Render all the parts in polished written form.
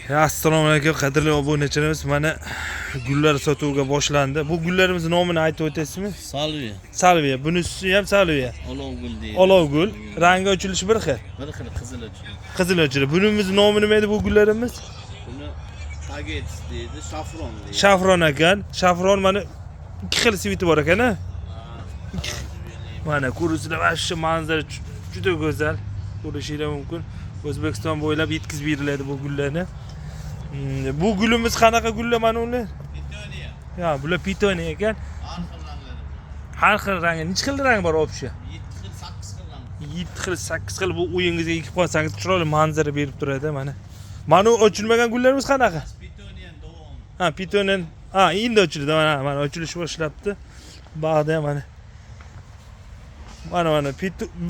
Assalomu alaykum qadrli obunachilarimiz. Mana gullar sotuvga boshlandi. Bu gullarimiz nomini aytib o'tasizmi? Salviya. Salviya. Bunisi ham salviya. Olov gul deydi. Olov gul. Rangi ochilishi bir xil. Bir xil qizil ochili. Qizil ochili. Bunimiz nomi nima edi bu gullarimiz? Buni Tagetis deydi, shafron deydi. Shafron ekan. Shafron mana ikki xil sviti bor ekan-a? Mana ko'rishinglar, mana shu manzara juda go'zal. Ko'rishinglar mumkin. O'zbekiston bo'ylab yetkazib beriladi bu gullarni. Bu gulimiz qanaqa gullar mana ular? Pitoniya. Ya, bular pitoniya ekan. Har xil rangi. Necha xil rang bor opsha? 7 xil, 8 xil rang. 7 xil, 8 xil bu uyingizga ekib qo'ysangiz chiroyli manzara berib turadi mana. Mana ochilmagan gullarimiz qanaqa? Pitoniya davom. Ha, pitoniya. Ha, endi ochildi mana ochilish boshlabdi. Bog'da mana. Mana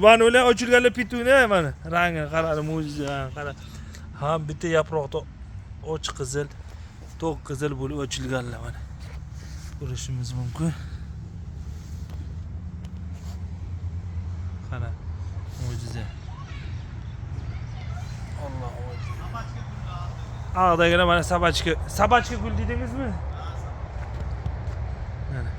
mana ular ochilganlar pitoniya mana. Rangi qaradi, mo'jiza, qara. Ha, bitta yaproqda och qizil, to'q qizil bo'lib ochilganlar mana. Ko'rishimiz mumkin. Qara, mo'jiza. Alloh mo'jiza. A'dagina mana sabachka gul dedingizmi? Mana.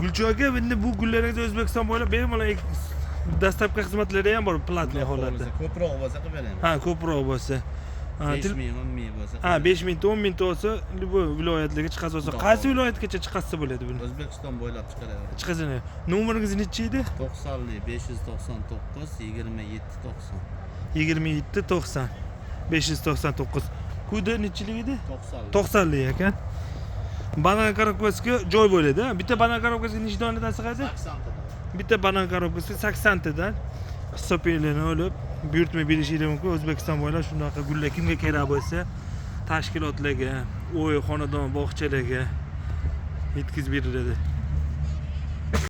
Gulchi aka, endi bu gullaringiz O'zbekiston bo'ylab bemalol dastlabki xizmatlari ham bor, platniy holatda. Ko'proq bo'lsa qilib beramiz. Ha, ko'proq bo'lsa. 5 ming, 10 ming bo'lsa. Ha, 5 ming, 10 ming bo'lsa, bu viloyatlarga chiqasi bo'lsa, qaysi viloyatgacha chiqasa bo'ladi buni? O'zbekiston bo'ylab chiqaraveraman. Chiqasini. Nomeringiz necha edi? 90li 599 27 90. 27 90 599. Kudi nechilik edi? 90li. 90 lik ekan. Banan korobkasiga joy bo'ladi. Bitta banan korobkasiga necha donadan sig'adi? 80 tadan. Bitta banan korobkasiga 80 tadan hisoblarini olib buyurtma berishingiz mumkin. O'zbekiston bo'ylab shunaqa gullar kimga kerak bo'lsa, tashkilotlarga, uy, xonadon, bog'chalarga yetkazib beriladi.